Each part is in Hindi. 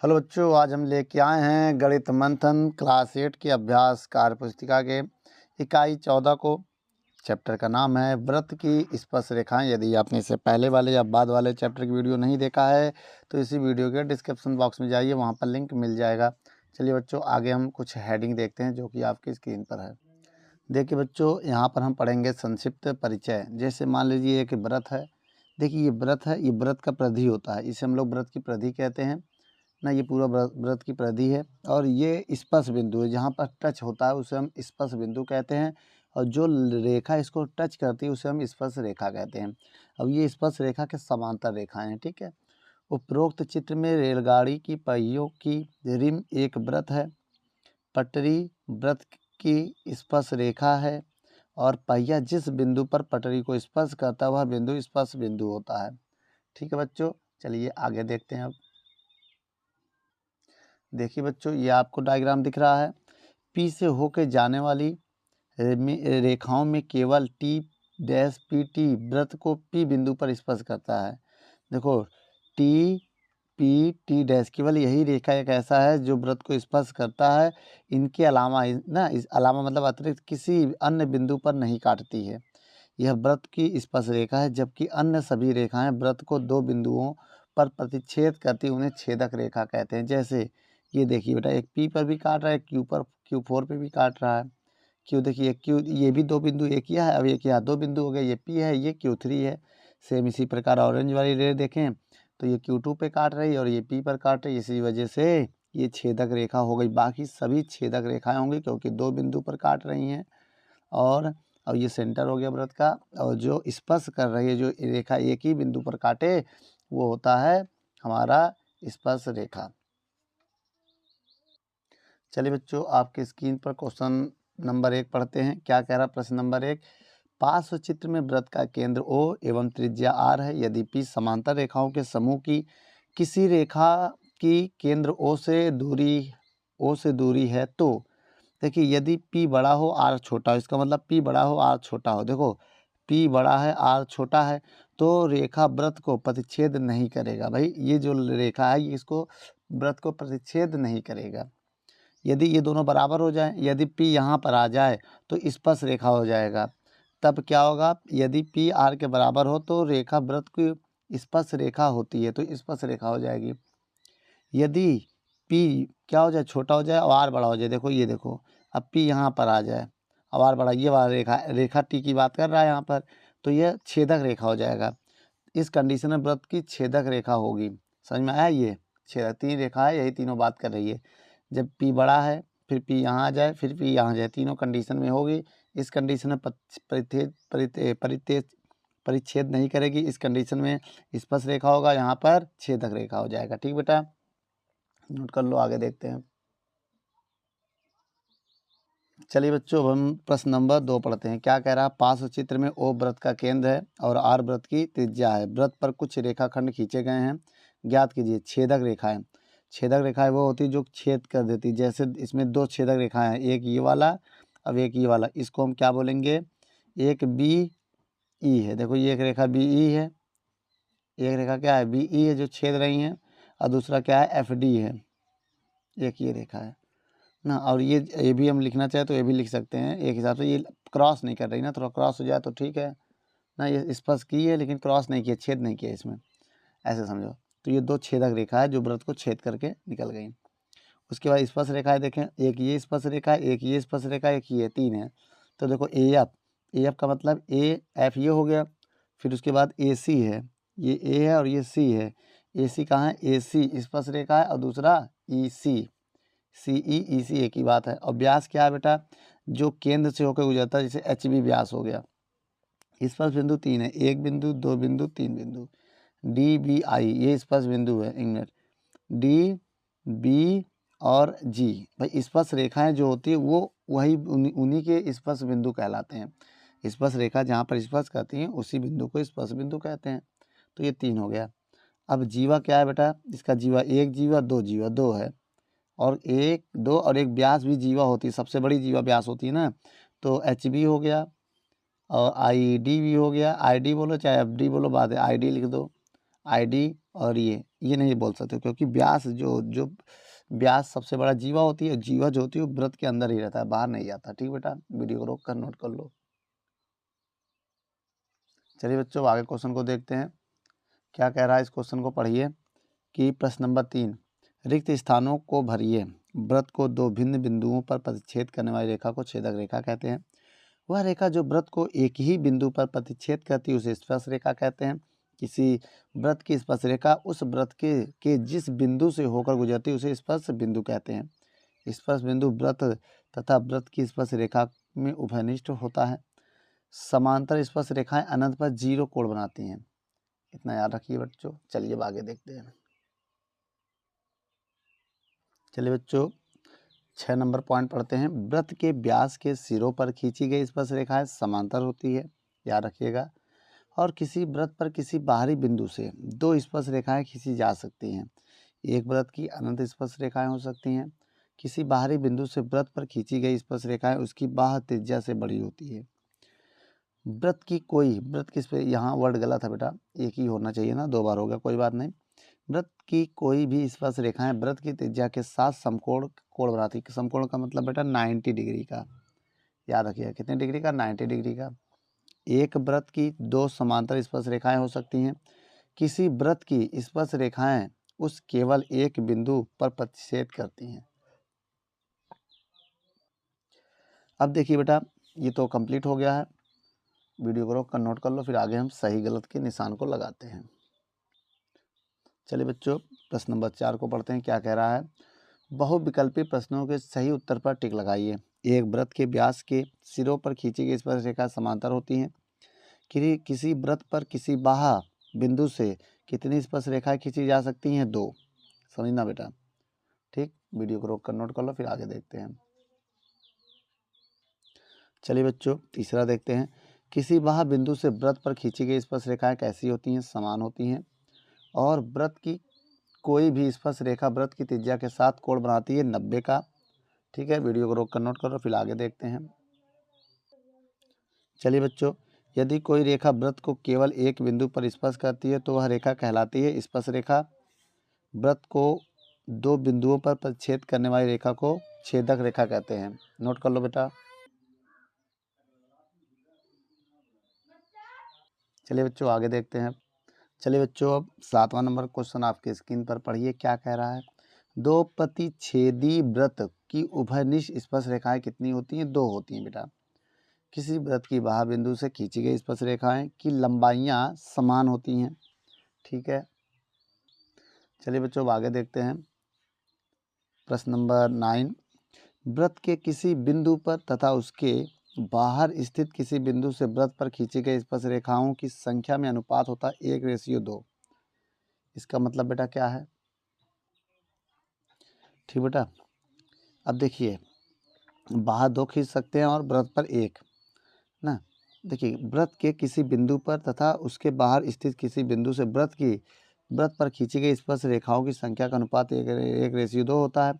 हेलो बच्चों, आज हम लेके आए हैं गणित मंथन क्लास 8 की अभ्यास कार्य पुस्तिका के इकाई 14 को। चैप्टर का नाम है वृत्त की स्पर्श रेखाएं। यदि आपने इससे पहले वाले या बाद वाले चैप्टर की वीडियो नहीं देखा है तो इसी वीडियो के डिस्क्रिप्शन बॉक्स में जाइए, वहां पर लिंक मिल जाएगा। चलिए बच्चों, आगे हम कुछ हेडिंग देखते हैं जो कि आपकी स्क्रीन पर है। देखिए बच्चों, यहाँ पर हम पढ़ेंगे संक्षिप्त परिचय। जैसे मान लीजिए एक व्रत है। देखिए ये व्रत है, ये व्रत का परिधि होता है, इसे हम लोग व्रत की परिधि कहते हैं ना। ये पूरा व्रत की परिधि है और ये स्पर्श बिंदु है, जहाँ पर टच होता है उसे हम स्पर्श बिंदु कहते हैं। और जो रेखा इसको टच करती है उसे हम स्पर्श रेखा कहते हैं। अब ये स्पर्श रेखा के समांतर रेखाएं हैं, ठीक है। उपरोक्त चित्र में रेलगाड़ी की पहियों की रिम एक व्रत है, पटरी व्रत की स्पर्श रेखा है और पहिया जिस बिंदु पर पटरी को स्पर्श करता है वह बिंदु स्पर्श बिंदु होता है। ठीक है बच्चों, चलिए आगे देखते हैं। अब देखिए बच्चों, ये आपको डायग्राम दिख रहा है। पी से होकर जाने वाली रेखाओं में केवल टी डैश पी टी व्रत को पी बिंदु पर स्पर्श करता है। देखो, टी पी टी डैश केवल यही रेखा एक ऐसा है जो व्रत को स्पर्श करता है। इनके अलावा ना, इस अलावा मतलब अतिरिक्त किसी अन्य बिंदु पर नहीं काटती है। यह व्रत की स्पर्श रेखा है, जबकि अन्य सभी रेखाएं व्रत को दो बिंदुओं पर प्रतिच्छेद करती उन्हें छेदक रेखा कहते हैं। जैसे ये देखिए बेटा, एक पी पर भी काट रहा है, Q4 पे भी काट रहा है। क्यू देखिए, क्यू ये भी दो बिंदु एक किया है, अब एक यहाँ दो बिंदु हो गए, ये पी है ये Q3 है। सेम इसी प्रकार ऑरेंज वाली रे देखें तो ये Q2 पे काट रही है और ये पी पर काट रही है, इसी वजह से ये छेदक रेखा हो गई। बाकी सभी छेदक रेखाएं होंगी क्योंकि दो बिंदु पर काट रही हैं। और अब ये सेंटर हो गया व्रत का, और जो स्पर्श कर रही है जो रेखा एक ही बिंदु पर काटे वो होता है हमारा स्पर्श रेखा। चलिए बच्चों, आपके स्क्रीन पर क्वेश्चन नंबर 1 पढ़ते हैं। क्या कह रहा प्रश्न नंबर 1। पार्श्व चित्र में वृत्त का केंद्र O एवं त्रिज्या R है। यदि P समांतर रेखाओं के समूह की किसी रेखा की केंद्र O से दूरी है तो देखिए, यदि P बड़ा हो R छोटा हो, इसका मतलब P बड़ा हो R छोटा हो। देखो, P बड़ा है R छोटा है तो रेखा व्रत को प्रतिच्छेद नहीं करेगा। भाई ये जो रेखा है ये इसको व्रत को प्रतिच्छेद नहीं करेगा। यदि ये दोनों बराबर हो जाए, यदि P यहाँ पर आ जाए तो स्पर्श रेखा हो जाएगा। तब क्या होगा, यदि P R के बराबर हो तो रेखा व्रत की स्पर्श रेखा होती है तो स्पर्श रेखा हो जाएगी। यदि P क्या हो जाए, छोटा हो जाए और R बड़ा हो जाए। देखो ये देखो, अब P यहाँ पर आ जाए और R बड़ा, ये वाला रेखा T की बात कर रहा है यहाँ पर, तो यह छेदक रेखा हो जाएगा। इस कंडीशन में व्रत की छेदक रेखा होगी। समझ में आया? ये छेदक तीन रेखा है, यही तीनों बात कर रही है। जब P बड़ा है फिर P यहाँ आ जाए फिर P यहाँ जाए, तीनों कंडीशन में होगी। इस कंडीशन में परिच्छेद नहीं करेगी। इस कंडीशन में स्पर्श रेखा होगा, यहाँ पर छेदक रेखा हो जाएगा। ठीक बेटा, नोट कर लो, आगे देखते हैं। चलिए बच्चों, अब हम प्रश्न नंबर 2 पढ़ते हैं। क्या कह रहा है, पार्श्व चित्र में O व्रत का केंद्र है और R व्रत की त्रिज्या है। व्रत पर कुछ रेखाखंड खींचे गए हैं, ज्ञात कीजिए। छेदक रेखाएं, छेदक रेखाएं वो होती जो छेद कर देती। जैसे इसमें दो छेदक रेखाएं हैं, एक ये वाला अब एक ये वाला, इसको हम क्या बोलेंगे, एक BE है। देखो ये एक रेखा BE है, एक रेखा क्या है BE है जो छेद रही है, और दूसरा क्या है FD है, एक ये रेखा है ना। और ये भी हम लिखना चाहे तो ये भी लिख सकते हैं एक हिसाब से। ये क्रॉस नहीं कर रही ना, थोड़ा क्रॉस हो जाए तो ठीक है ना। ये स्पर्श की है लेकिन क्रॉस नहीं किया, छेद नहीं किया इसमें, ऐसे समझो। तो ये दो छेदक रेखा है जो व्रत को छेद करके निकल गई। उसके बाद स्पर्श रेखा है, देखें, एक ये स्पर्श रेखा है, एक ये स्पर्श रेखा है, एक ये, तीन है। तो देखो AF का मतलब AF ये हो गया। फिर उसके बाद AC है, ये A है और ये C है। AC कहाँ है, AC स्पर्श रेखा है और दूसरा EC, CE EC एक ही बात है। और व्यास क्या है बेटा, जो केंद्र से होकर गुजरता है, जैसे HB व्यास हो गया। स्पर्श बिंदु तीन है, एक बिंदु दो बिंदु तीन बिंदु। DBI ये स्पर्श बिंदु है, इग्नोर DB और G। भाई स्पर्श रेखाएं जो होती है वो वही उन्हीं के स्पर्श बिंदु कहलाते हैं। स्पर्श रेखा जहाँ पर स्पर्श करती हैं उसी बिंदु को स्पर्श बिंदु कहते हैं। तो ये तीन हो गया। अब जीवा क्या है बेटा, इसका जीवा एक जीवा दो है, और एक दो और एक व्यास भी जीवा होती है, सबसे बड़ी जीवा व्यास होती है ना। तो HB हो गया और ID भी हो गया। ID बोलो चाहे FD बोलो, बात है, ID लिख दो। ID और ये नहीं बोल सकते, क्योंकि व्यास जो व्यास सबसे बड़ा जीवा होती है, जीवा जो होती है वो वृत्त के अंदर ही रहता है, बाहर नहीं जाता। ठीक बेटा, वीडियो को रोक कर नोट कर लो। चलिए बच्चों आगे क्वेश्चन को देखते हैं, क्या कह रहा है इस क्वेश्चन को पढ़िए कि प्रश्न नंबर 3, रिक्त स्थानों को भरिए। वृत्त को दो भिन्न बिंदुओं पर प्रतिच्छेद करने वाली रेखा को छेदक रेखा कहते हैं। वह रेखा जो वृत्त को एक ही बिंदु पर प्रतिच्छेद करती है उसे स्पर्श रेखा कहते हैं। किसी वृत्त की स्पर्श रेखा उस वृत्त के जिस बिंदु से होकर गुजरती है उसे स्पर्श बिंदु कहते हैं। स्पर्श बिंदु वृत्त तथा वृत्त की स्पर्श रेखा में उभयनिष्ठ होता है। समांतर स्पर्श रेखाएं अनंत पर 0 कोण बनाती हैं। इतना याद रखिए बच्चों। चलिए अब आगे देखते हैं। चलिए बच्चों 6 नंबर पॉइंट पढ़ते हैं। वृत्त के व्यास के सिरों पर खींची गई स्पर्श रेखाएं समांतर होती है, याद रखिएगा। और किसी वृत्त पर किसी बाहरी बिंदु से दो स्पर्श रेखाएं खींची जा सकती हैं। एक वृत्त की अनंत स्पर्श रेखाएं हो सकती हैं। किसी बाहरी बिंदु से वृत्त पर खींची गई स्पर्श रेखाएं उसकी बाह्य त्रिज्या से बड़ी होती है। वृत्त की यहाँ वर्ड गलत है बेटा, एक ही होना चाहिए ना, 2 बार हो गया, कोई बात नहीं। वृत्त की कोई भी स्पर्श रेखाएं वृत्त की त्रिज्या के साथ समकोण कोण बनाती है। समकोण का मतलब बेटा 90 डिग्री का, याद रखिएगा। कितने डिग्री का? 90 डिग्री का। एक वृत्त की दो समांतर स्पर्श रेखाएं हो सकती हैं। किसी वृत्त की स्पर्श रेखाएं उस केवल एक बिंदु पर प्रतिच्छेद करती हैं। अब देखिए बेटा, ये तो कंप्लीट हो गया है। वीडियो को रोक कर नोट कर लो, फिर आगे हम सही गलत के निशान को लगाते हैं। चलिए बच्चों प्रश्न नंबर 4 को पढ़ते हैं, क्या कह रहा है। बहुविकल्पी प्रश्नों के सही उत्तर पर टिक लगाइए। एक वृत्त के व्यास के सिरों पर खींची गई स्पर्श रेखा समांतर होती हैं। किसी वृत्त पर किसी बाह्य बिंदु से कितनी स्पर्श रेखाएं खींची जा सकती हैं? 2। समझना बेटा। ठीक, वीडियो को रोक कर नोट कर लो, फिर आगे देखते हैं। चलिए बच्चों तीसरा देखते हैं। किसी बाह्य बिंदु से वृत्त पर खींची गई स्पर्श रेखाएं कैसी होती हैं? समान होती हैं। और वृत्त की कोई भी स्पर्श रेखा वृत्त की त्रिज्या के साथ कोण बनाती है 90 का। ठीक है, वीडियो को रोक कर नोट करो, फिर आगे देखते हैं। चलिए बच्चों, यदि कोई रेखा वृत्त को केवल एक बिंदु पर स्पर्श करती है तो वह रेखा कहलाती है स्पर्श रेखा। वृत्त को दो बिंदुओं पर प्रतिच्छेद करने वाली रेखा को छेदक रेखा कहते हैं। नोट कर लो बेटा। चलिए बच्चों आगे देखते हैं। चलिए बच्चों अब 7वां नंबर क्वेश्चन आपके स्क्रीन पर पढ़िए, क्या कह रहा है। दो प्रतिच्छेदी वृत्त की उभयनिष्ठ स्पर्श रेखाएं कितनी होती हैं? 2 होती हैं बेटा। किसी वृत्त की बाह्य बिंदु से खींची गई स्पर्श रेखाएं की लंबाइयां समान होती हैं। ठीक है, चलिए बच्चों अब आगे देखते हैं। प्रश्न नंबर 9, वृत्त के किसी बिंदु पर तथा उसके बाहर स्थित किसी बिंदु से वृत्त पर खींची गई स्पर्श रेखाओं की संख्या में अनुपात होता है 1:2। इसका मतलब बेटा क्या है? ठीक बेटा, अब देखिए बाहर 2 खींच सकते हैं और वृत्त पर 1 ना। देखिए वृत्त के किसी बिंदु पर तथा उसके बाहर स्थित किसी बिंदु से वृत्त पर खींची गई स्पर्श रेखाओं की संख्या का अनुपात 1:2 होता है।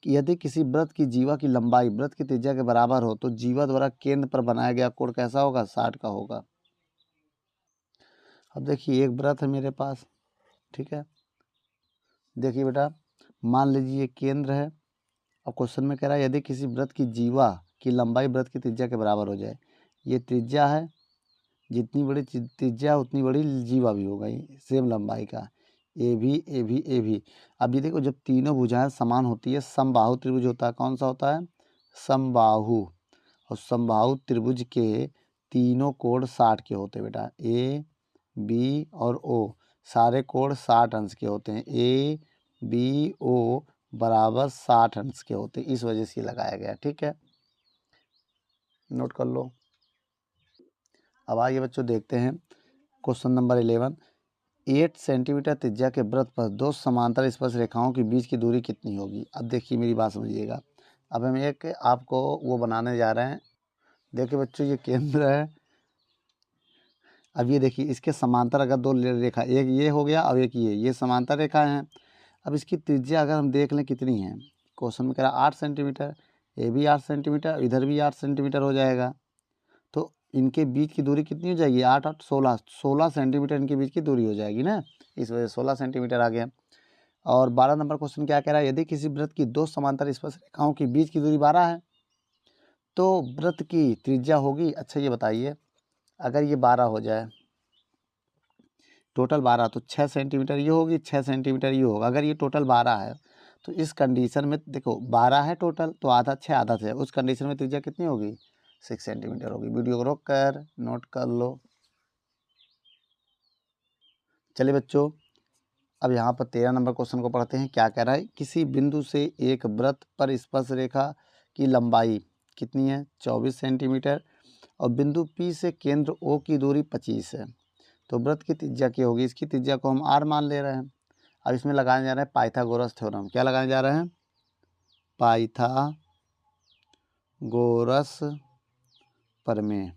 यदि किसी वृत्त की जीवा की लंबाई वृत्त की त्रिज्या के बराबर हो तो जीवा द्वारा केंद्र पर बनाया गया कोण कैसा होगा? 60 का होगा। अब देखिए एक वृत्त है मेरे पास, ठीक है। देखिए बेटा, मान लीजिए ये केंद्र है। अब क्वेश्चन में कह रहा है यदि किसी वृत्त की जीवा की लंबाई वृत्त की त्रिज्या के बराबर हो जाए। ये त्रिज्या है, जितनी बड़ी त्रिज्या उतनी बड़ी जीवा भी होगा, सेम लंबाई का। ए भी। अब ये देखो जब तीनों भुजाएं समान होती है, समबाहु त्रिभुज होता है। कौन सा होता है? समबाहु। और समबाहु त्रिभुज के तीनों कोण 60 के होते हैं बेटा। ए बी और ओ सारे कोण 60 अंश के होते हैं। ए बी ओ बराबर 60 अंश के होते हैं, इस वजह से लगाया गया। ठीक है, नोट कर लो। अब आइए बच्चों देखते हैं क्वेश्चन नंबर 11। 8 सेंटीमीटर त्रिज्या के वृत्त पर दो समांतर स्पर्श रेखाओं के बीच की दूरी कितनी होगी? अब देखिए मेरी बात समझिएगा। अब हम एक आपको वो बनाने जा रहे हैं। देखिए बच्चों ये केंद्र है। अब ये देखिए इसके समांतर अगर दो रेखा, एक ये हो गया और एक ये समांतर रेखा हैं। अब इसकी त्रिज्या अगर हम देख लें कितनी है, क्वेश्चन में कह रहा 8 सेंटीमीटर। ये भी 8 सेंटीमीटर, इधर भी 8 सेंटीमीटर हो जाएगा। तो इनके बीच की दूरी कितनी हो जाएगी, 8 8 16 सेंटीमीटर इनके बीच की दूरी हो जाएगी ना, इस वजह से 16 सेंटीमीटर आ गया। और 12 नंबर क्वेश्चन क्या कह रहा है, यदि किसी वृत्त की दो समांतर स्पर्शरेखाओं के बीच की दूरी 12 है तो वृत्त की त्रिज्या होगी। अच्छा ये बताइए, अगर ये 12 हो जाए, टोटल 12, तो 6 सेंटीमीटर ये होगी, 6 सेंटीमीटर ये होगा। अगर ये टोटल 12 है तो इस कंडीशन में देखो 12 है टोटल, तो आधा 6 आधा 6, उस कंडीशन में त्रिज्या कितनी होगी, 6 सेंटीमीटर होगी। वीडियो को रोक कर नोट कर लो। चलिए बच्चों, अब यहाँ पर 13 नंबर क्वेश्चन को पढ़ते हैं। क्या कह रहा है, किसी बिंदु से एक वृत्त पर स्पर्श रेखा की लंबाई कितनी है, 24 सेंटीमीटर, और बिंदु P से केंद्र O की दूरी 25 है, तो वृत्त की त्रिज्या क्या होगी। इसकी त्रिज्या को हम R मान ले रहे हैं। अब इसमें लगाने जा रहे हैं पाइथागोरस थ्योरम। क्या लगाने जा रहे हैं, पाइथागोरस प्रमेय।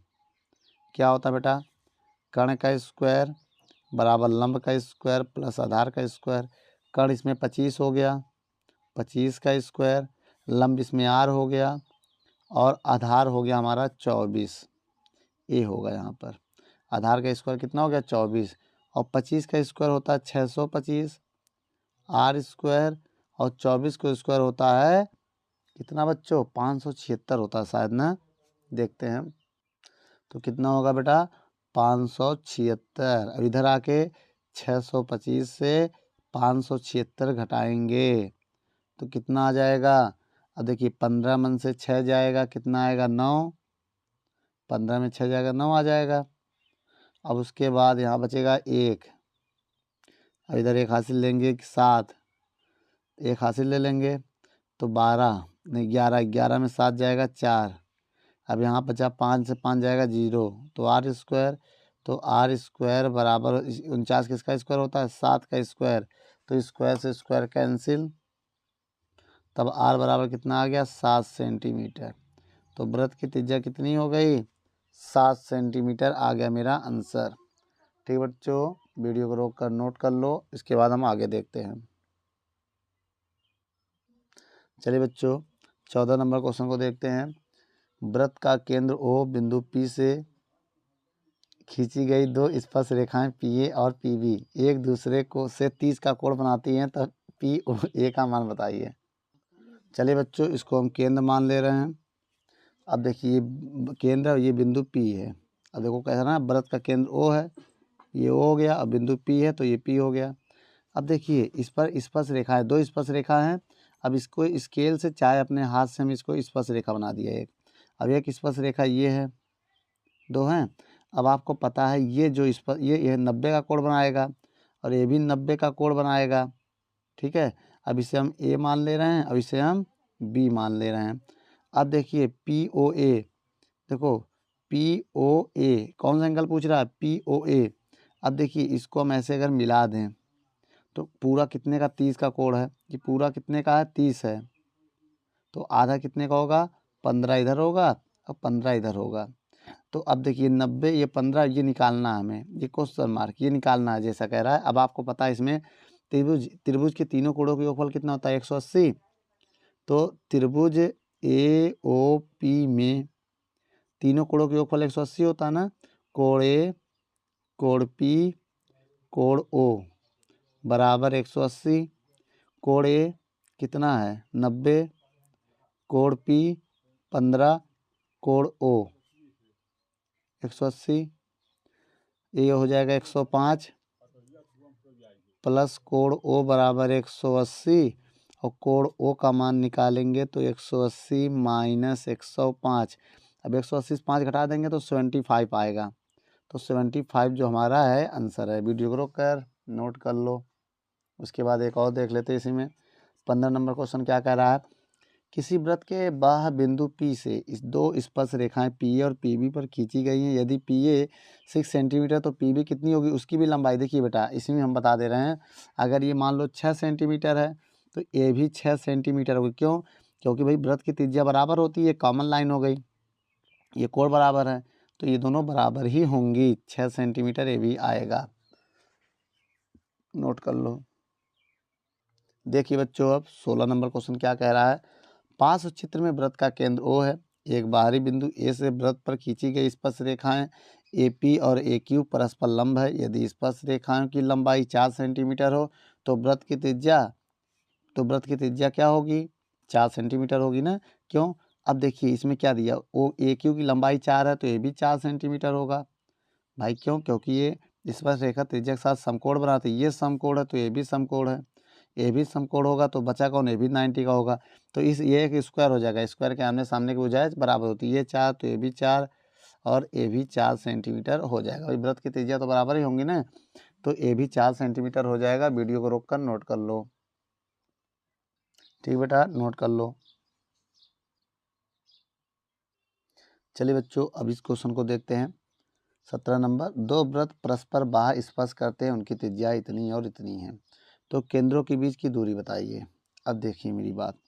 क्या होता है बेटा, कर्ण का स्क्वायर बराबर लंब का स्क्वायर प्लस आधार का स्क्वायर। कर्ण इसमें 25 हो गया, 25 का स्क्वायर, लंब इसमें R हो गया, और आधार हो गया हमारा 24, ए होगा यहाँ पर। आधार का स्क्वायर कितना हो गया, 24, और 25 का स्क्वायर होता है 625 आर स्क्वायर, और 24 का स्क्वायर होता है कितना बच्चों, 576 होता है शायद ना, देखते हैं। तो कितना होगा बेटा, 576। अब इधर आके 625 से 576 घटाएंगे तो कितना आ जाएगा। अब देखिए 15 में से 6 जाएगा, कितना आएगा, 9। 15 में 6 जाएगा, 9 आ जाएगा। अब उसके बाद यहाँ बचेगा 1। अब इधर एक हासिल लेंगे, 7, एक हासिल ले लेंगे तो 12 नहीं 11, 11 में 7 जाएगा 4। अब यहाँ बचा 5 से 5 जाएगा 0, तो आर स्क्वायर, तो आर स्क्वायर बराबर 49 किसका स्क्वायर होता है, 7 का स्क्वायर, तो स्क्वायर से स्क्वायर कैंसिल, तब आर बराबर कितना आ गया, 7 सेंटीमीटर। तो वृत्त की त्रिज्या कितनी हो गई, 7 सेंटीमीटर आ गया मेरा आंसर। ठीक बच्चों, वीडियो को रोक कर नोट कर लो, इसके बाद हम आगे देखते हैं। चलिए बच्चों, 14 नंबर क्वेश्चन को देखते हैं। वृत्त का केंद्र O बिंदु P से खींची गई दो स्पर्श रेखाएं PA और PB एक दूसरे को से 30 का कोण बनाती हैं, तो POA का मान बताइए। चलिए बच्चों, इसको हम केंद्र मान ले रहे हैं। अब देखिए केंद्र, ये बिंदु P है। अब देखो कैसा ना, वृत्त का केंद्र O है, ये O हो गया, अब बिंदु P है तो ये P हो गया। अब देखिए इस पर स्पर्श रेखा है, दो स्पर्श रेखा हैं। अब इसको स्केल से चाहे अपने हाथ से हम इसको स्पर्श रेखा बना दिया एक। अब एक स्पर्श रेखा ये है, दो हैं। अब आपको पता है ये जो स्पर्श ये 90 का कोण बनाएगा, और ये भी 90 का कोण बनाएगा। ठीक है, अब इसे हम A मान ले रहे हैं, अब इसे हम B मान ले रहे हैं। अब देखिए POA, देखो POA कौन सा एंगल पूछ रहा है, POA। अब देखिए इसको हम ऐसे अगर मिला दें तो पूरा कितने का, 30 का कोण है, ये पूरा कितने का है, 30 है, तो आधा कितने का होगा, 15 इधर होगा और 15 इधर होगा। तो अब देखिए 90 ये 15 ये निकालना है हमें, ये क्वेश्चन मार्क ये निकालना है जैसा कह रहा है। अब आपको पता है इसमें त्रिभुज के तीनों कोणों का योगफल कितना होता है, 180। तो त्रिभुज AOP में तीनों कोणों का योगफल 180 होता है ना। कोण A, कोण P, कोण O बराबर 180। कोण A कितना है, 90, कोण P 15, कोण O 180, ये हो जाएगा 105 प्लस कोण O बराबर 180, और कोण O का मान निकालेंगे तो 180 माइनस 105। अब 180 से 5 घटा देंगे तो 75 आएगा, तो 75 जो हमारा है आंसर है। वीडियो को रोक कर नोट कर लो। उसके बाद एक और देख लेते हैं इसी में। 15 नंबर क्वेश्चन क्या कह रहा है, किसी वृत्त के बाह्य बिंदु P से इस दो स्पर्श रेखाएं PA और PB पर खींची गई हैं। यदि PA 6 सेंटीमीटर तो PB कितनी होगी, उसकी भी लंबाई। देखिए बेटा इसी में हम बता दे रहे हैं, अगर ये मान लो 6 सेंटीमीटर है तो ये भी 6 सेंटीमीटर होगी। क्यों, क्योंकि भाई वृत्त की त्रिज्या बराबर होती है, कॉमन लाइन हो गई, ये कोण बराबर है, तो ये दोनों बराबर ही होंगी, 6 सेंटीमीटर ये भी आएगा। नोट कर लो। देखिए बच्चों, अब 16 नंबर क्वेश्चन क्या कह रहा है, पास चित्र में वृत्त का केंद्र O है, एक बाहरी बिंदु ए से वृत्त पर खींची गई स्पर्श रेखाएं AP और AQ परस्पर लंब है। यदि स्पर्श रेखाओं की लंबाई 4 सेंटीमीटर हो तो वृत्त की त्रिज्या क्या होगी? 4 सेंटीमीटर होगी ना। क्यों? अब देखिए इसमें क्या दिया, AQ की लंबाई 4 है तो ये भी 4 सेंटीमीटर होगा भाई। क्यों? क्योंकि ये स्पर्श रेखा त्रिज्या के साथ समकोण बनाते हैं। ये समकोण है तो ये भी समकोण है, ये भी समकोण होगा तो बचा कौन? ये भी 90 का होगा। तो ये एक स्क्वायर हो जाएगा। स्क्वायर के आमने सामने की भुजाएं बराबर होती है। ये 4 तो ये भी 4 और ये भी 4 सेंटीमीटर हो जाएगा। भाई वृत्त की त्रिज्या तो बराबर ही होंगी ना, तो ये भी 4 सेंटीमीटर हो जाएगा। वीडियो को रोक कर नोट कर लो। ठीक बेटा, नोट कर लो। चलिए बच्चों, अब इस क्वेश्चन को देखते हैं। 17 नंबर, दो वृत्त परस्पर बाह्य स्पर्श करते हैं, उनकी त्रिज्या इतनी और इतनी है, तो केंद्रों के बीच की दूरी बताइए। अब देखिए मेरी बात,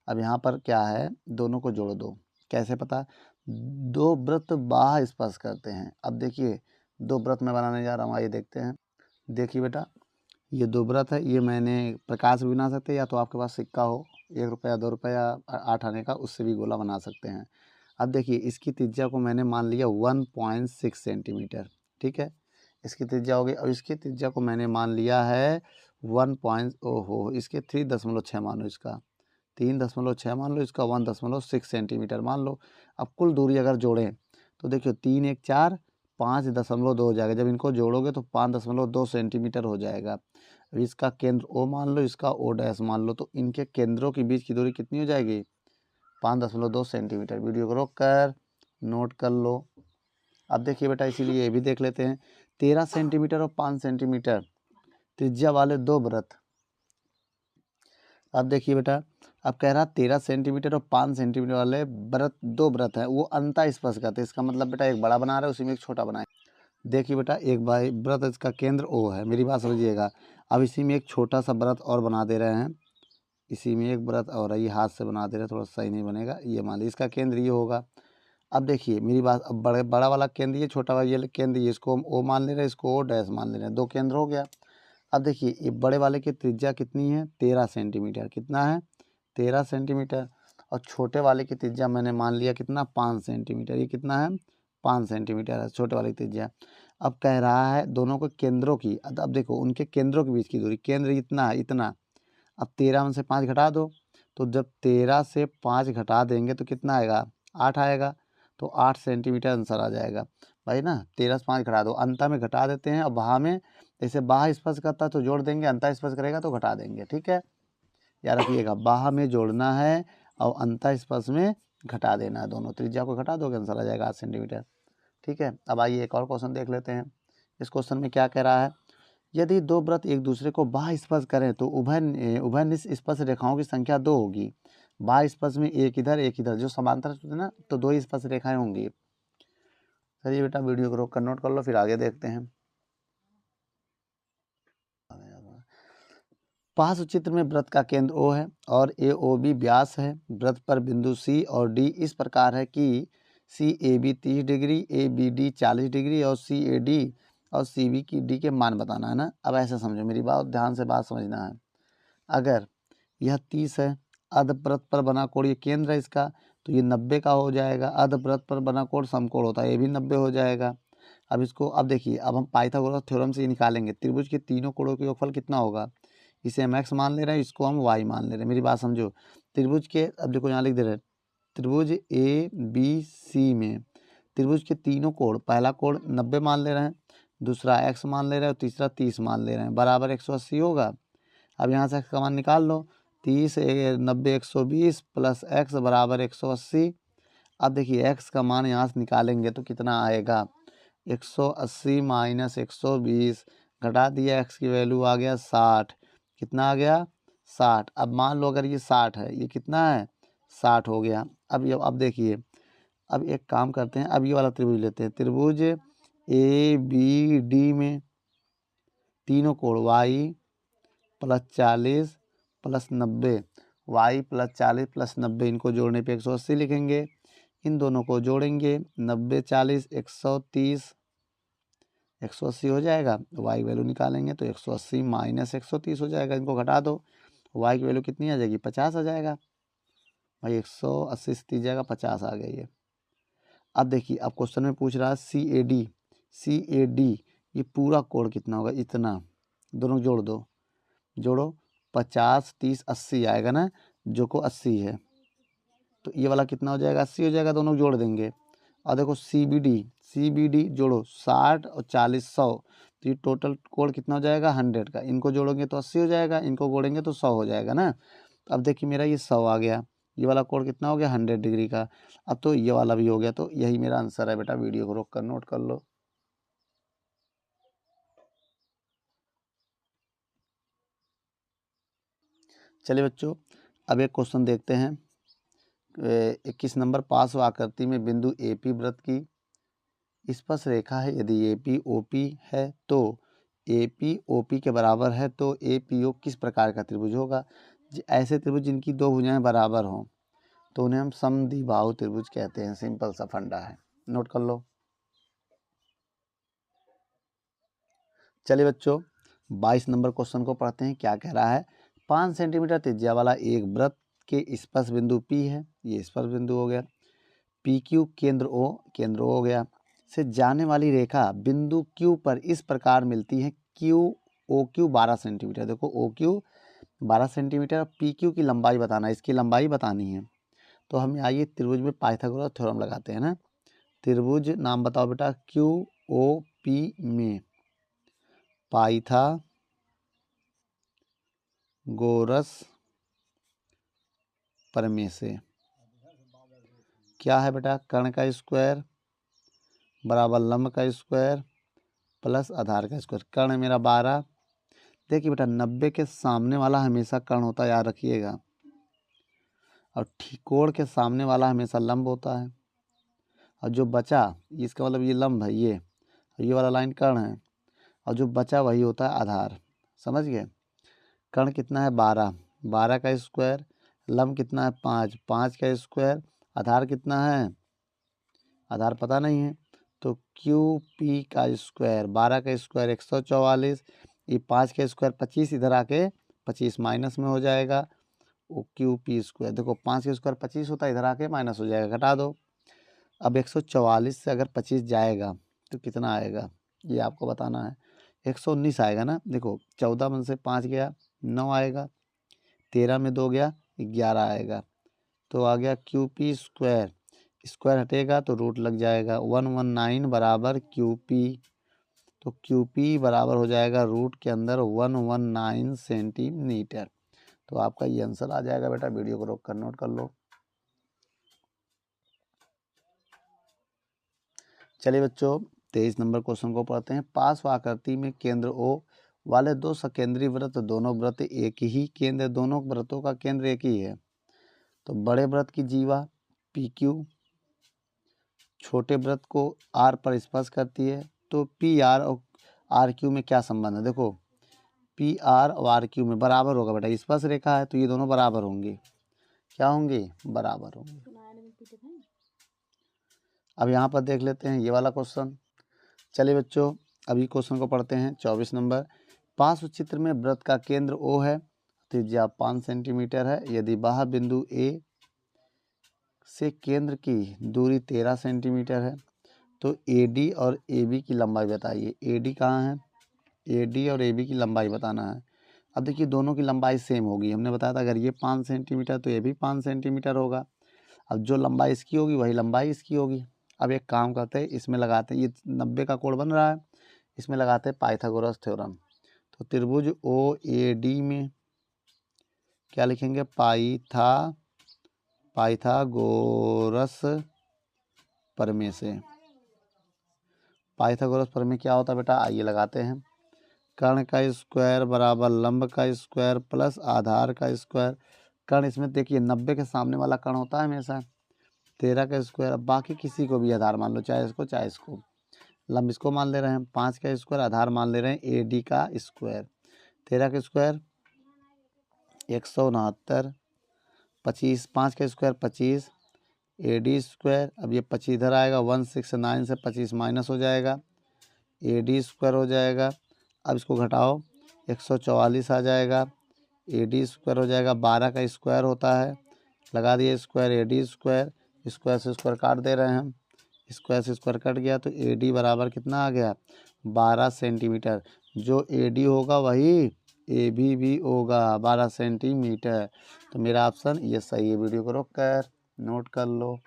अब यहाँ पर क्या है, दोनों को जोड़ दो। कैसे पता? दो वृत्त बाह्य स्पर्श करते हैं। अब देखिए दो वृत्त मैं बनाने जा रहा हूँ, आइए देखते हैं। देखिए बेटा, ये दो वृत्त है, ये मैंने प्रकार से भी बना सकते हैं, या तो आपके पास सिक्का हो 1 रुपया 2 रुपया 8 आने का, उससे भी गोला बना सकते हैं। अब देखिए इसकी त्रिज्या को मैंने मान लिया 1.6 सेंटीमीटर, ठीक है, इसकी त्रिज्या हो गई। और इसकी त्रिज्या को मैंने मान लिया है 3.6 मानो, इसका 3.6 मान लो, इसका 1.6 सेंटीमीटर मान लो। अब कुल दूरी अगर जोड़ें तो देखियो 3 1 4 5.2 हो जाएगा। जब इनको जोड़ोगे तो 5.2 सेंटीमीटर हो जाएगा। अब इसका केंद्र O मान लो, इसका O' मान लो, तो इनके केंद्रों के बीच की दूरी कितनी हो जाएगी? 5.2 सेंटीमीटर। वीडियो को रोक कर नोट कर लो। अब देखिए बेटा, इसीलिए ये भी देख लेते हैं। 13 सेंटीमीटर और 5 सेंटीमीटर त्रिज्या वाले दो वृत्त। अब देखिए बेटा, अब कह रहा 13 सेंटीमीटर और 5 सेंटीमीटर वाले वृत्त, दो वृत्त हैं, वो अंतः स्पर्श करते हैं। इसका मतलब बेटा एक बड़ा बना रहे हैं, उसी में एक छोटा बनाए। देखिए बेटा, एक भाई वृत्त, इसका केंद्र O है, मेरी बात समझिएगा। अब इसी में एक छोटा सा वृत्त और बना दे रहे हैं, इसी में एक वृत्त और है, ये हाथ से बना दे रहे हैं, थोड़ा सही नहीं बनेगा। ये मान लीजिए इसका केंद्र ये होगा। अब देखिए मेरी बात, अब बड़ा वाला केंद्र ये, छोटा वाला ये केंद्र ये, इसको हम O मान ले रहे हैं, इसको O' मान ले रहे हैं, दो केंद्र हो गया। अब देखिए ये बड़े वाले की त्रिज्या कितनी है? 13 सेंटीमीटर। कितना है? 13 सेंटीमीटर। और छोटे वाले की त्रिज्या मैंने मान लिया कितना? 5 सेंटीमीटर। ये कितना है? 5 सेंटीमीटर है छोटे वाले की त्रिज्या। अब कह रहा है दोनों के केंद्रों की, अब देखो उनके केंद्रों के बीच की दूरी, केंद्र इतना है, इतना। अब 13 में से 5 घटा दो, तो जब 13 से 5 घटा देंगे तो कितना आएगा? 8 आएगा। तो 8 सेंटीमीटर आंसर आ जाएगा भाई ना। 13 से 5 घटा दो, अंतर में घटा देते हैं, और बाह में जैसे बाह स्पर्श करता है तो जोड़ देंगे, अंतर स्पर्श करेगा तो घटा देंगे। ठीक है, याद रखिएगा, बाह में जोड़ना है और अंतर स्पर्श में घटा देना है। दोनों त्रिज्या को घटा दोगे, आंसर आ जाएगा 8 सेंटीमीटर। ठीक है, अब आइए एक और क्वेश्चन देख लेते हैं। इस क्वेश्चन में क्या कह रहा है, यदि दो वृत्त एक दूसरे को बाह्य स्पर्श करें तो उभय निस्पर्श रेखाओं की संख्या 2 होगी। बाह्य स्पर्श में एक इधर एक इधर, जो समांतर होते हैं ना, तो 2 ही स्पर्श रेखाएं होंगी। चलिए बेटा, वीडियो को रोक कर नोट कर लो, फिर आगे देखते हैं। पास चित्र में वृत्त का केंद्र O है और AOB व्यास है। वृत्त पर बिंदु C और D इस प्रकार है कि CAB 30 डिग्री, ABD 40 डिग्री और CAD और CB की D के मान बताना है ना। अब ऐसा समझो, मेरी बात ध्यान से बात समझना है। अगर यह 30 है, अर्धवृत्त पर बना कोण ये केंद्र है इसका, तो ये 90 का हो जाएगा। अर्धवृत्त पर बना कोण समकोण होता है, ये भी 90 हो जाएगा। अब इसको, अब देखिए, अब हम पाइथागोरस थ्योरम से ये निकालेंगे, त्रिभुज के तीनों कोणों के योगफल कितना होगा। इसे हम x मान ले रहे हैं, इसको हम y मान ले रहे हैं। मेरी बात समझो, त्रिभुज के, अब देखो यहाँ लिख दे रहे हैं, त्रिभुज ABC में त्रिभुज के तीनों कोण, पहला कोण 90 मान ले रहे हैं, दूसरा x मान ले रहे हैं और तीसरा 30 मान ले रहे हैं, बराबर 180 होगा। अब यहाँ से x का मान निकाल लो, 30 90 120 प्लस x बराबर 180। अब देखिए x का मान यहाँ से निकालेंगे तो कितना आएगा? 180 माइनस 120, घटा दिया, x की वैल्यू आ गया 60। कितना आ गया? 60। अब मान लो अगर ये 60 है, ये कितना है? 60 हो गया। अब देखिए, अब एक काम करते हैं, अब ये वाला त्रिभुज लेते हैं। त्रिभुज ABD में तीनों कोण y plus 40 plus 90, y plus 40 plus 90, इनको जोड़ने पे 180 लिखेंगे। इन दोनों को जोड़ेंगे, 90 40 130, 180 हो जाएगा। y वैल्यू निकालेंगे तो 180 माइनस 130 हो जाएगा। इनको घटा दो, y की वैल्यू कितनी आ जाएगी? 50 आ जाएगा। भाई 180 से 30 जाएगा 50 आ गया ये। अब देखिए अब क्वेश्चन में पूछ रहा है CAD ये पूरा कोण कितना होगा, इतना, दोनों जोड़ दो, जोड़ो 50 30 80 आएगा ना, जो को 80 है तो ये वाला कितना हो जाएगा 80 हो जाएगा, दोनों जोड़ देंगे। और देखो CBD जोड़ो 60 और 40 100, तो ये टोटल कोण कितना हो जाएगा 100 का, इनको जोड़ोगे तो 80 हो जाएगा, इनको जोड़ेंगे तो 100 हो जाएगा ना। तो अब देखिए मेरा ये 100 आ गया, ये वाला कोण कितना हो गया 100 डिग्री का। अब तो ये वाला भी हो गया, तो यही मेरा आंसर है बेटा। वीडियो को रोक कर नोट कर लो। चलिए बच्चों अब एक क्वेश्चन देखते हैं। 21 नंबर, पास व आकृति में बिंदु AP वृत्त की स्पर्श रेखा है, यदि AP OP है तो AP OP के बराबर है तो APO किस प्रकार का त्रिभुज होगा। ऐसे त्रिभुज जिनकी दो भुजाएं बराबर हों तो उन्हें हम समद्विबाहु त्रिभुज कहते हैं। सिंपल सा फंडा है, नोट कर लो। चलिए बच्चों 22 नंबर क्वेश्चन को पढ़ते हैं। क्या कह रहा है, 5 सेंटीमीटर त्रिज्या वाला एक वृत्त के स्पर्श बिंदु P है, ये स्पर्श बिंदु हो गया। PQ केंद्र O हो गया, से जाने वाली रेखा बिंदु Q पर इस प्रकार मिलती है। OQ 12 सेंटीमीटर, देखो OQ 12 सेंटीमीटर, PQ की लंबाई बताना है, इसकी लंबाई बतानी है। तो हम आइए त्रिभुज में पाइथागोरस थ्योरम लगाते हैं ना। त्रिभुज नाम बताओ बेटा, QOP में पाइथागोरस प्रमेय से क्या है बेटा, कर्ण का स्क्वायर बराबर लंब का स्क्वायर प्लस आधार का स्क्वायर। कर्ण मेरा 12, देखिए बेटा 90 के सामने वाला हमेशा कर्ण होता है, याद रखिएगा, और कोण के सामने वाला हमेशा लंब होता है। और जो बचा, इसका मतलब ये लंब है, ये वाला लाइन कर्ण है, और जो बचा वही होता है आधार। समझ गए। कर्ण कितना है 12, 12 का स्क्वायर, लंब कितना है 5, 5 का स्क्वायर, आधार कितना है, आधार पता नहीं है, तो QP का स्क्वायर, 12 का स्क्वायर 144, ये 5 का स्क्वायर 25, इधर आके 25 माइनस में हो जाएगा, वो QP स्क्वायर। देखो 5 का स्क्वायर 25 होता है, इधर आके माइनस हो जाएगा, घटा दो। अब 144 से अगर 25 जाएगा तो कितना आएगा, ये आपको बताना है। 119 आएगा ना। देखो 14 में से 5 गया 9 आएगा, 13 में 2 गया 11 आएगा, तो आ गया QP स्क्वायर, स्क्वायर हटेगा तो रूट लग जाएगा। 119 बराबर QP, तो QP बराबर हो जाएगा रूट के अंदर 119 सेंटीमीटर। तो आपका ये आंसर आ जाएगा बेटा। वीडियो को रोक कर नोट कर लो। चलिए बच्चों 23 नंबर क्वेश्चन को पढ़ते हैं। पास व आकृति में केंद्र O वाले दो सकेंद्री वृत्त, दोनों वृत्त एक ही केंद्र, दोनों वृत्तों का केंद्र एक ही है। तो बड़े वृत्त की जीवा PQ छोटे वृत्त को R पर स्पर्श करती है, तो PR और RQ में क्या संबंध है। देखो PR और RQ में बराबर होगा बेटा, स्पर्श रेखा है तो ये दोनों बराबर होंगे। क्या होंगे, बराबर होंगे। अब यहाँ पर देख लेते हैं ये वाला क्वेश्चन। चलिए बच्चों अभी क्वेश्चन को पढ़ते हैं। 24 नंबर, पार्श्व चित्र में वृत्त का केंद्र O है, त्रिज्या 5 सेंटीमीटर है, यदि वह बिंदु A से केंद्र की दूरी 13 सेंटीमीटर है तो AD और AB की लंबाई बताइए। AD कहाँ है, AD और AB की लंबाई बताना है। अब देखिए दोनों की लंबाई सेम होगी, हमने बताया था अगर ये 5 सेंटीमीटर तो ये भी 5 सेंटीमीटर होगा। अब जो लंबाई इसकी होगी वही लंबाई इसकी होगी। अब एक काम करते हैं, इसमें लगाते हैं, ये 90 का कोण बन रहा है, इसमें लगाते हैं पाइथागोरस थ्योरम। तो त्रिभुज OAD में क्या लिखेंगे, पाइथागोरस प्रमेय से। पाइथागोरस प्रमेय क्या होता है बेटा, आइए लगाते हैं। कर्ण का स्क्वायर बराबर लंब का स्क्वायर प्लस आधार का स्क्वायर। कर्ण इसमें देखिए 90 के सामने वाला कर्ण होता है हमेशा, 13 का स्क्वायर, अब बाकी किसी को भी आधार मान लो, चाहे इसको चाहे इसको। लंब इसको मान ले रहे हैं, 5 का स्क्वायर, आधार मान ले रहे हैं AD का स्क्वायर, 13 का स्क्वायर 169, 25, 5 का स्क्वायर 25, AD स्क्वायर, अब ये 25 इधर आएगा, 169 से 25 माइनस हो जाएगा, AD स्क्वायर हो जाएगा। अब इसको घटाओ 144 आ जाएगा, AD स्क्वायर हो जाएगा, 12 का स्क्वायर होता है लगा दिए स्क्वायर, AD स्क्वायर, स्क्वायर से स्क्वायर काट दे रहे हैं हम, स्क्वायर से स्क्वायर कट गया तो AD बराबर कितना आ गया 12 सेंटीमीटर। जो AD होगा वही AB भी होगा 12 सेंटीमीटर। तो मेरा ऑप्शन ये सही है। वीडियो को रोक कर नोट कर लो।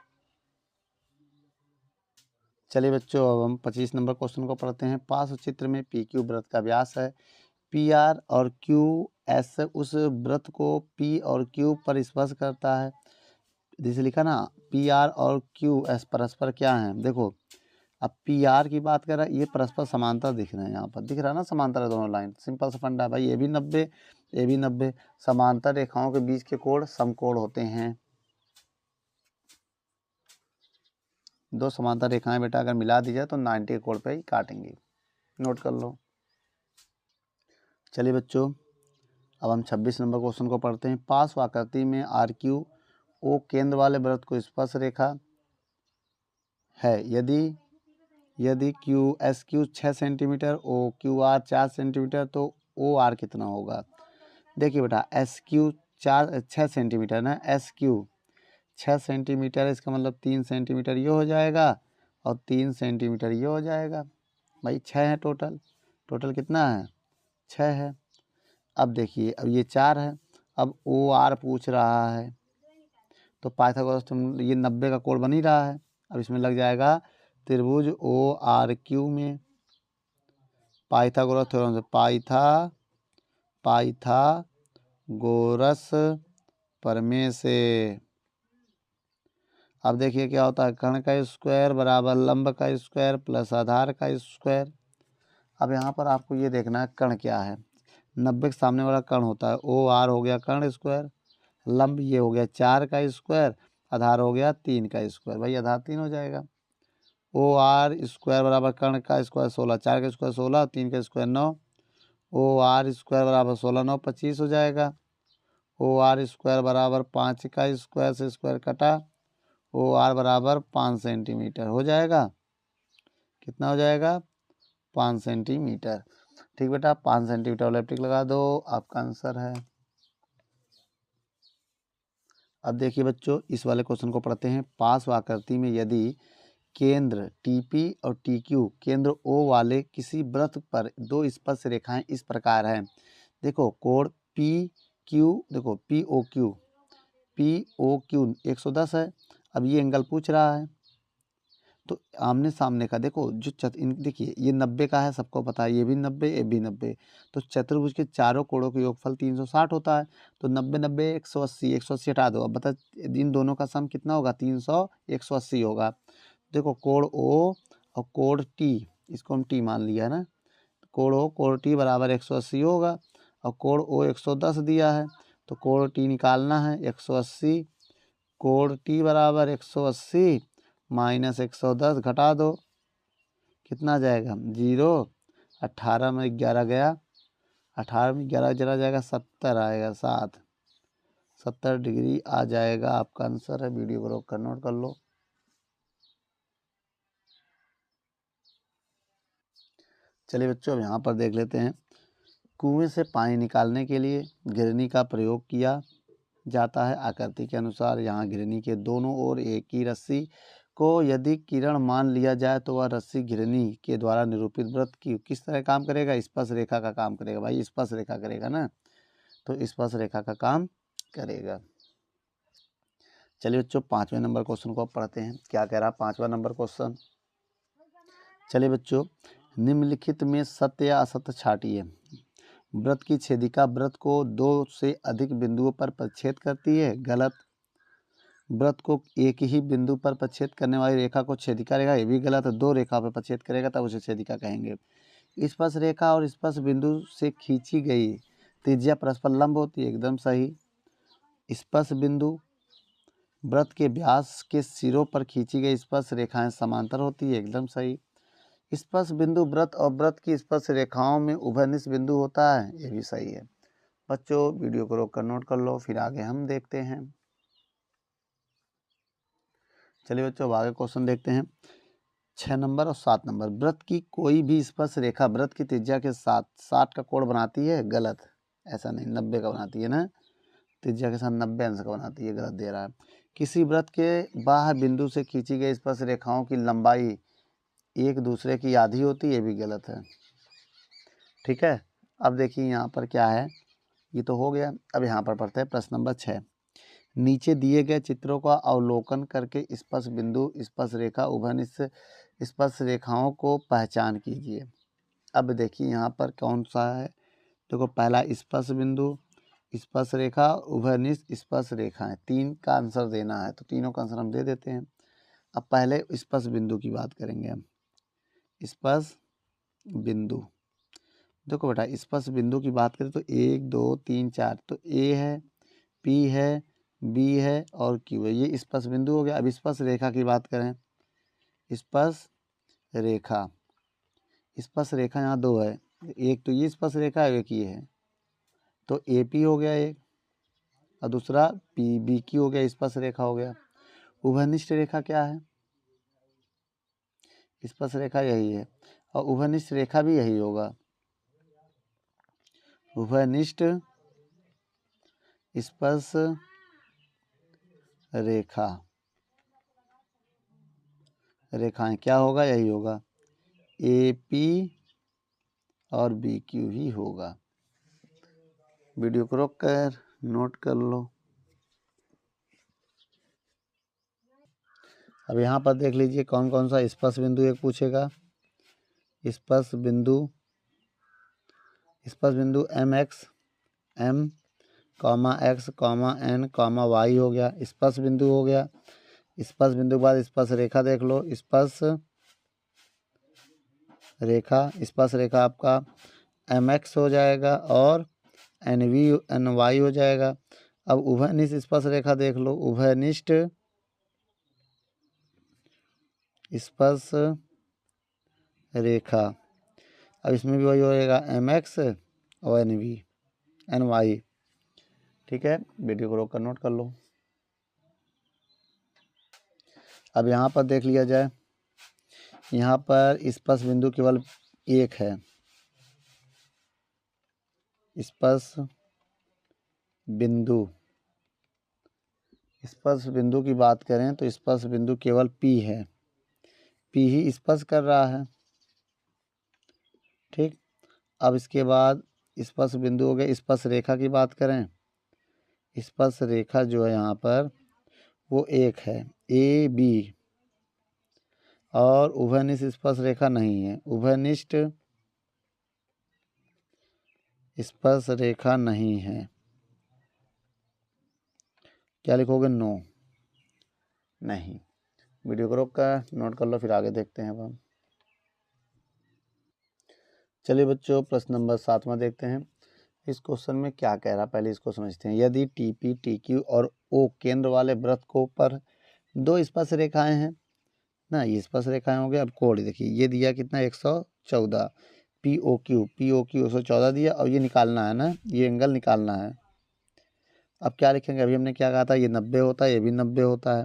चलिए बच्चों, अब हम 25 नंबर क्वेश्चन को पढ़ते हैं। पास चित्र में PQ वृत्त का व्यास है, PR और QS उस वृत्त को P और Q पर स्पर्श करता है। जैसे लिखा ना, PR और QS परस्पर क्या है। देखो अब PR की बात कर रहा है, ये परस्पर समांतर दिख रहे हैं, यहाँ पर दिख रहा है ना समांतर है दोनों लाइन। सिंपल सा फंडा है भाई, ये भी 90 ये भी 90। समांतर रेखाओं के बीच के कोण समकोण होते हैं। दो समांतर रेखाएं बेटा अगर मिला दी जाए तो 90 के कोण पे ही काटेंगे, नोट कर लो। चलिए बच्चों, अब हम 26 नंबर क्वेश्चन को पढ़ते हैं। पास आकृति में RQO केंद्र वाले वृत्त को स्पर्श रेखा है। यदि QSQ 6 सेंटीमीटर, OQR 4 सेंटीमीटर तो OR कितना होगा। देखिए बेटा SQ 6 सेंटीमीटर ना, SQ 6 सेंटीमीटर, इसका मतलब 3 सेंटीमीटर ये हो जाएगा और 3 सेंटीमीटर ये हो जाएगा। भाई 6 है टोटल कितना है 6 है। अब देखिए अब ये 4 है, अब OR पूछ रहा है तो पाइथागोरस तुम ये 90 का कोण बन ही रहा है। अब इसमें लग जाएगा त्रिभुज ORQ में पाइथागोरस थ्योरम से पाइथागोरस प्रमेय से। अब देखिए क्या होता है, कर्ण का स्क्वायर बराबर लंब का स्क्वायर प्लस आधार का स्क्वायर। अब यहाँ पर आपको ये देखना है कर्ण क्या है। 90 के सामने वाला कर्ण होता है OR हो गया कर्ण स्क्वायर, लंब ये हो गया 4 का स्क्वायर, आधार हो गया 3 का स्क्वायर। भाई आधार 3 हो जाएगा। OR स्क्वायर बराबर कर्ण का स्क्वायर 16, 4 का स्क्वायर 16, 3 का स्क्वायर 9। OR स्क्वायर बराबर 16 9 25 हो जाएगा। OR स्क्वायर बराबर 5 का स्क्वायर से स्क्वायर कटा, OR बराबर 5 सेंटीमीटर हो जाएगा। कितना हो जाएगा 5 सेंटीमीटर। ठीक बेटा, 5 सेंटीमीटर वाला टिक लगा दो, आपका आंसर है। अब देखिए बच्चों, इस वाले क्वेश्चन को पढ़ते हैं। पास आकृति में यदि केंद्र TP और TQ केंद्र O वाले किसी वृत्त पर दो स्पर्श रेखाएं इस प्रकार हैं। देखो कोण PQ, देखो POQ 110 है। अब ये एंगल पूछ रहा है तो आमने सामने का देखो जो देखिए ये 90 का है, सबको पता है, ये भी 90 ये भी 90। तो चतुर्भुज के चारों कोणों का योगफल 360 होता है। तो 90 90 180, 180 हटा दो। अब बता इन दोनों का सम कितना होगा 300, 180 होगा। देखो कोण O और कोण T, इसको हम T मान लिया है ना। कोण O कोण T बराबर 180 होगा और कोण O 110 दिया है तो कोण T निकालना है 180। कोण T बराबर 180 माइनस 110 घटा दो, कितना जाएगा 0। 18 में 11 गया, 18 में 11 चला जाएगा 70 आएगा, 70 डिग्री आ जाएगा, आपका आंसर है। वीडियो को रोक कर नोट कर लो। चलिए बच्चों, अब यहाँ पर देख लेते हैं। कुएं से पानी निकालने के लिए घिरनी का प्रयोग किया जाता है। आकृति के अनुसार यहाँ घिरनी के दोनों ओर एक ही रस्सी को यदि किरण मान लिया जाए तो वह रस्सी घिरनी के द्वारा निरूपित वृत्त की किस तरह काम करेगा, स्पर्श रेखा का काम करेगा। भाई स्पर्श रेखा करेगा ना, तो स्पर्श रेखा का काम करेगा। चलिए बच्चों, 5वें नंबर क्वेश्चन को पढ़ते हैं। क्या कह रहा है 5वां नंबर क्वेश्चन। चलिए बच्चों, निम्नलिखित में सत्य या असत्य छाटिए। वृत्त की छेदिका वृत्त को 2 से अधिक बिंदुओं पर प्रच्छेद करती है, गलत। वृत्त को एक ही बिंदु पर प्रच्छेद करने वाली रेखा को छेदिका रेखा, ये भी गलत है। 2 रेखा पर प्रच्छेद करेगा तब उसे छेदिका कहेंगे। स्पर्श रेखा और स्पर्श बिंदु से खींची गई त्रिज्या परस्पर लंब होती है, एकदम सही। स्पर्श बिंदु वृत्त के व्यास के सिरों पर खींची गई स्पर्श रेखाएं समांतर होती है, एकदम सही। स्पर्श बिंदु वृत्त और वृत्त की स्पर्श रेखाओं में उभयनिष्ठ बिंदु होता है, ये भी सही है। बच्चों वीडियो को रोककर नोट कर लो, फिर आगे हम देखते हैं। चलिए बच्चों, आगे क्वेश्चन देखते हैं। 6 नंबर और 7 नंबर। वृत्त की कोई भी स्पर्श रेखा वृत्त की त्रिज्या के साथ 60 का कोण बनाती है, गलत। ऐसा नहीं, 90 का बनाती है ना। त्रिज्या के साथ 90 अंश का बनाती है, गलत दे रहा है। किसी वृत्त के बाह्य बिंदु से खींची गई स्पर्श रेखाओं की लंबाई एक दूसरे की आधी होती है, ये भी गलत है। ठीक है, अब देखिए यहाँ पर क्या है, ये तो हो गया। अब यहाँ पर पढ़ते हैं प्रश्न नंबर 6। नीचे दिए गए चित्रों का अवलोकन करके स्पर्श बिंदु, स्पर्श रेखा, उभयनिष्ठ स्पर्श रेखाओं को पहचान कीजिए। अब देखिए यहाँ पर कौन सा है, देखो पहला स्पर्श बिंदु, स्पर्श रेखा, उभयनिष्ठ स्पर्श रेखा है, 3 का आंसर देना है, तो तीनों का आंसर हम दे देते हैं। अब पहले स्पर्श बिंदु की बात करेंगे हम। स्पर्श बिंदु, देखो बेटा स्पर्श बिंदु की बात करें तो 1 2 3 4, तो ए है, पी है, बी है और क्यू है, ये स्पर्श बिंदु हो गया। अब स्पर्श रेखा की बात करें, स्पर्श रेखा, स्पर्श रेखा यहाँ 2 है, एक तो ये स्पर्श रेखा है, एक ये है, तो ए पी हो गया एक, और दूसरा पी बी क्यू हो गया, स्पर्श रेखा हो गया। उभयनिष्ठ रेखा क्या है, स्पर्श रेखा यही है, और उभयनिष्ठ रेखा भी यही होगा, उभयनिष्ठ स्पर्श रेखा, रेखाएं क्या होगा, यही होगा, ए पी और बी क्यू ही होगा। वीडियो को रोक कर नोट कर लो। अब यहाँ पर देख लीजिए कौन कौन सा स्पर्श बिंदु एक पूछेगा। स्पर्श बिंदु, स्पर्श बिंदु M X, M comma X comma N comma Y हो गया, स्पर्श बिंदु हो गया। स्पर्श बिंदु के बाद स्पर्श रेखा देख लो, स्पर्श रेखा, स्पर्श रेखा आपका एम एक्स हो जाएगा और एन वी एन वाई हो जाएगा। अब उभयनिष्ठ स्पर्श रेखा देख लो, उभयनिष्ठ स्पर्श रेखा, अब इसमें भी वही होएगा एम एक्स और एन वी एन वाई। ठीक है, वीडियो को रोक कर नोट कर लो। अब यहाँ पर देख लिया जाए, यहाँ पर स्पर्श बिंदु केवल एक है, स्पर्श बिंदु, स्पर्श बिंदु की बात करें तो स्पर्श बिंदु केवल पी है, पी ही स्पर्श कर रहा है। ठीक, अब इसके बाद स्पर्श बिंदु हो गए। स्पर्श रेखा की बात करें, स्पर्श रेखा जो है यहाँ पर वो एक है, ए बी, और उभयनिष्ठ स्पर्श रेखा नहीं है, उभयनिष्ठ स्पर्श रेखा नहीं है। क्या लिखोगे, नो, नहीं। वीडियो को रोक कर नोट कर लो, फिर आगे देखते हैं अब हम। चलिए बच्चों प्रश्न नंबर 7वां देखते हैं। इस क्वेश्चन में क्या कह रहा है, पहले इसको समझते हैं। यदि टी पी, टी क्यू और ओ केंद्र वाले वृत्त को पर 2 स्पर्श रेखाएं हैं ना, ये स्पर्श रेखाएं हो गए। अब कोण देखिए, ये दिया कितना 114, पी ओ क्यू 114 दिया, और ये निकालना है ना, ये एंगल निकालना है। अब क्या लिखेंगे, अभी हमने क्या कहा था, ये 90 होता है, ये भी 90 होता है।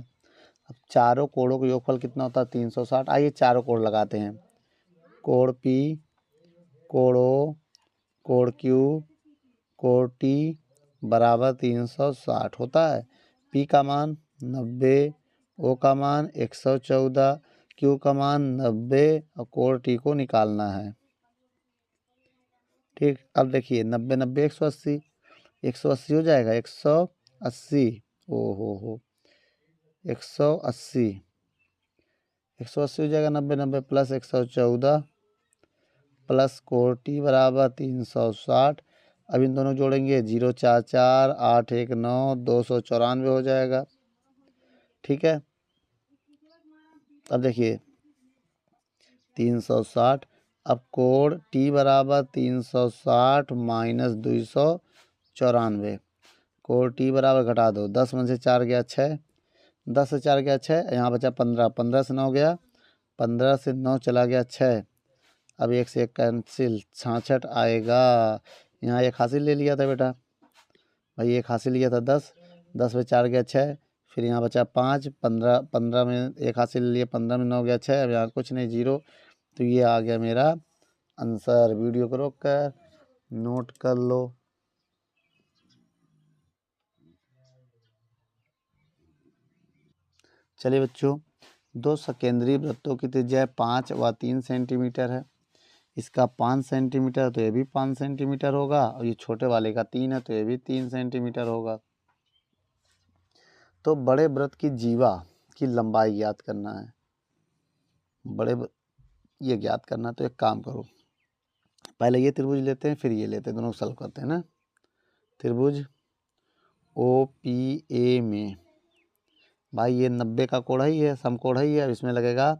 अब चारों कोणों का योगफल कितना होता है, 360। आइए चारों कोण लगाते हैं, कोण पी, कोण ओ, कोण क्यू, कोण टी बराबर 360 होता है। पी का मान 90, ओ का मान 114, क्यू का मान 90 और कोण टी को निकालना है। ठीक, अब देखिए 90 90 180, 180 हो जाएगा, 180, ओ हो 180, 180 हो जाएगा, 90 90 प्लस 114 प्लस कोण टी बराबर 360। अब इन दोनों जोड़ेंगे, 0 4 4 8 1 9, 294 हो जाएगा। ठीक है, अब देखिए 360, अब कोण टी बराबर 360 माइनस 294, कोण टी बराबर घटा दो, 10 में से 4 गया 6, 10 से 4 गया 6, यहाँ बचा 15, 15 से 9 गया, 15 से 9 चला गया 6, अब 1 से 1 कैंसिल, 66 आएगा। यहाँ एक हासिल ले लिया था बेटा, भाई एक हासिल लिया था 10, 10 में 4 गया 6, फिर यहाँ बचा 5, 15, 15 में एक हासिल ले लिया, 15 में 9 गया 6, अब यहाँ कुछ नहीं 0, तो ये आ गया मेरा आंसर। वीडियो को रोक कर नोट कर लो। चलिए बच्चों, दो सकेंद्रीय वृत्तों की त्रिज्या 5 व 3 सेंटीमीटर है। इसका 5 सेंटीमीटर तो ये भी 5 सेंटीमीटर होगा, और ये छोटे वाले का 3 है तो ये भी 3 सेंटीमीटर होगा। तो बड़े वृत्त की जीवा की लंबाई ज्ञात करना है। ये ज्ञात करना, तो एक काम करो, पहले ये त्रिभुज लेते हैं, फिर ये लेते हैं, दोनों सॉल्व करते हैं ना। त्रिभुज ओ पी ए में भाई ये 90 का कोण ही है, समकोण ही है। अब इसमें लगेगा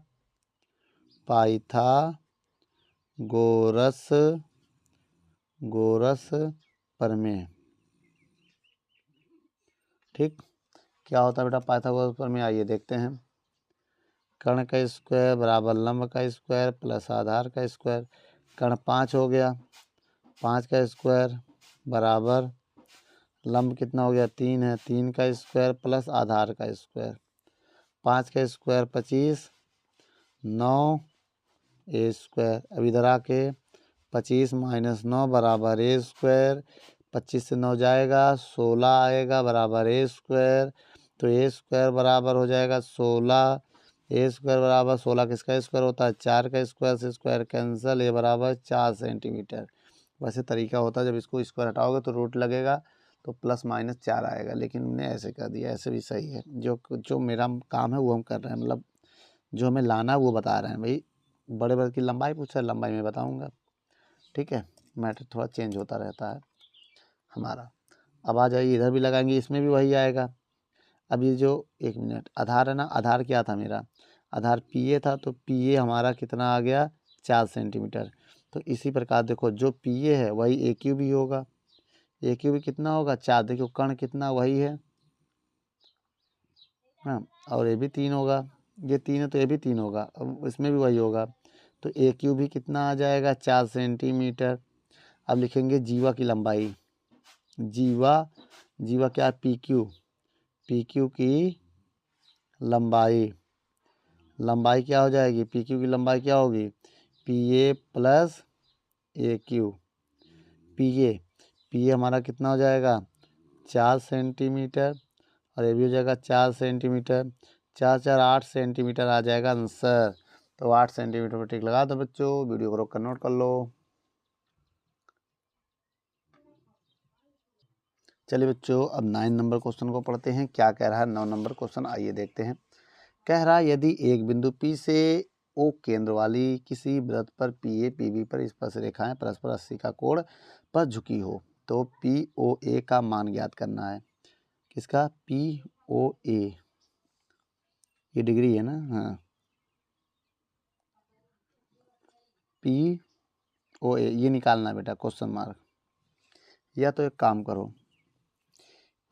पाइथागोरस प्रमेय। ठीक, क्या होता है बेटा पाइथागोरस प्रमेय, आइए देखते हैं। कर्ण का स्क्वायर बराबर लंब का स्क्वायर प्लस आधार का स्क्वायर। कर्ण 5 हो गया, 5 का स्क्वायर बराबर लंब कितना हो गया 3 है, 3 का स्क्वायर प्लस आधार का स्क्वायर। 5 का स्क्वायर 25, 9 ए स्क्वायर। अब इधर आके 25 माइनस 9 बराबर ए स्क्वायर। 25 से 9 जाएगा, 16 आएगा बराबर ए स्क्वायर। तो ए स्क्वायर बराबर हो जाएगा 16। ए स्क्वायर बराबर 16 किसका स्क्वायर होता है, 4 का स्क्वायर से स्क्वायर कैंसिल, ए बराबर 4 सेंटीमीटर। वैसे तरीका होता है जब इसको स्क्वायर हटाओगे तो रूट लगेगा, तो प्लस माइनस 4 आएगा, लेकिन हमने ऐसे कर दिया, ऐसे भी सही है। जो मेरा काम है वो हम कर रहे हैं, मतलब जो हमें लाना है वो बता रहे हैं। भाई बड़े वृत्त की लंबाई पूछ रहा है, लंबाई में बताऊँगा। ठीक है, मैटर थोड़ा चेंज होता रहता है हमारा। अब आ जाइए, इधर भी लगाएंगे, इसमें भी वही आएगा। अब ये जो 1 मिनट आधार है ना, आधार क्या था मेरा, आधार पी ए था, तो पी ए हमारा कितना आ गया 4 सेंटीमीटर। तो इसी प्रकार देखो जो पी ए है वही ए क्यू भी होगा। ए क्यू भी कितना होगा 4, देखो कर्ण कितना वही है हाँ, और ये भी 3 होगा, ये 3 है तो ये भी 3 होगा, अब इसमें भी वही होगा। तो ए क्यू भी कितना आ जाएगा 4 सेंटीमीटर। अब लिखेंगे जीवा की लंबाई, जीवा क्या है पी क्यू की लंबाई क्या हो जाएगी, पी क्यू की लंबाई क्या होगी, P A plus A Q. P A हमारा कितना हो जाएगा 4 सेंटीमीटर, और ये भी हो जाएगा 4 सेंटीमीटर। 4 4 8 सेंटीमीटर आ जाएगा आंसर। तो 8 सेंटीमीटर पर टिक लगा दो बच्चों, वीडियो को रोक कर नोट कर लो। चलिए बच्चों, अब 9 नंबर क्वेश्चन को पढ़ते हैं। क्या कह रहा है 9 नंबर क्वेश्चन, आइए देखते हैं। कह रहा है यदि एक बिंदु P से O केंद्र वाली किसी वृत्त पर PA PB पर स्पर्श रेखाएं परस्पर 80 का कोण पर झुकी हो, तो POA का मान ज्ञात करना है। किसका, POA, ये डिग्री है ना, हाँ, POA ये निकालना है बेटा, क्वेश्चन मार्क। या तो एक काम करो,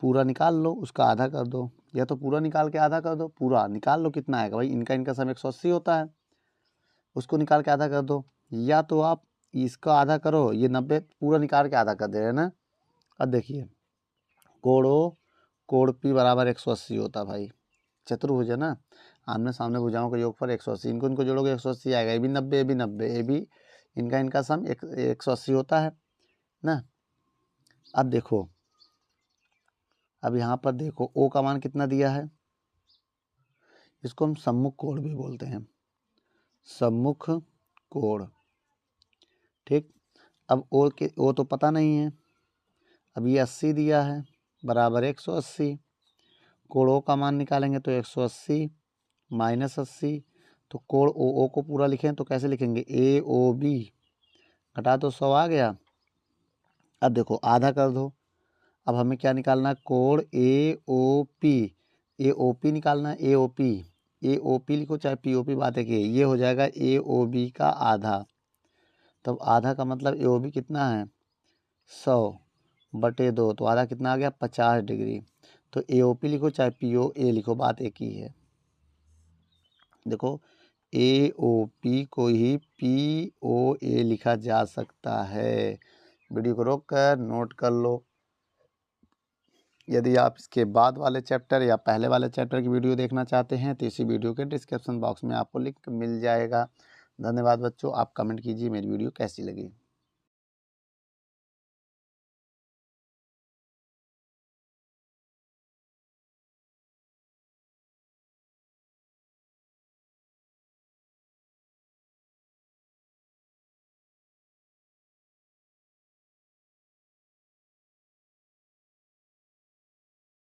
पूरा निकाल लो, उसका आधा कर दो, या तो पूरा निकाल के आधा कर दो। पूरा निकाल लो कितना आएगा, भाई इनका सम 180 होता है, उसको निकाल के आधा कर दो। या तो आप इसका आधा करो, ये 90 पूरा निकाल के आधा कर दे रहे हैं ना। अब देखिए कोण P बराबर 180 होता भाई, चतुर्भुज है ना, आमने सामने भुजाओं का योगफल 180, इनको जोड़ोगे 180 आएगा। ये भी 90, ये भी 90, ये भी इनका सम 180 होता है ना। अब देखो, अब यहाँ पर देखो O का मान कितना दिया है, इसको हम सम्मुख कोण भी बोलते हैं, सम्मुख कोण। ठीक, अब O तो पता नहीं है, अब ये 80 दिया है बराबर 180। कोण O का मान निकालेंगे तो 180 माइनस 80, तो कोण OO को पूरा लिखें तो कैसे लिखेंगे, AOB, घटा तो 100 आ गया। अब देखो आधा कर दो। अब हमें क्या निकालना है, कोण AOP, AOP निकालना है, AOP लिखो चाहे POP, बात है कि ये हो जाएगा AOB का आधा। तब आधा का मतलब AOB कितना है 100/2, तो आधा कितना आ गया 50 डिग्री। तो AOP लिखो चाहे POA लिखो, बात एक ही है। देखो AOP को ही POA लिखा जा सकता है। वीडियो को रोक कर नोट कर लो। यदि आप इसके बाद वाले चैप्टर या पहले वाले चैप्टर की वीडियो देखना चाहते हैं तो इसी वीडियो के डिस्क्रिप्शन बॉक्स में आपको लिंक मिल जाएगा। धन्यवाद बच्चों, आप कमेंट कीजिए मेरी वीडियो कैसी लगी।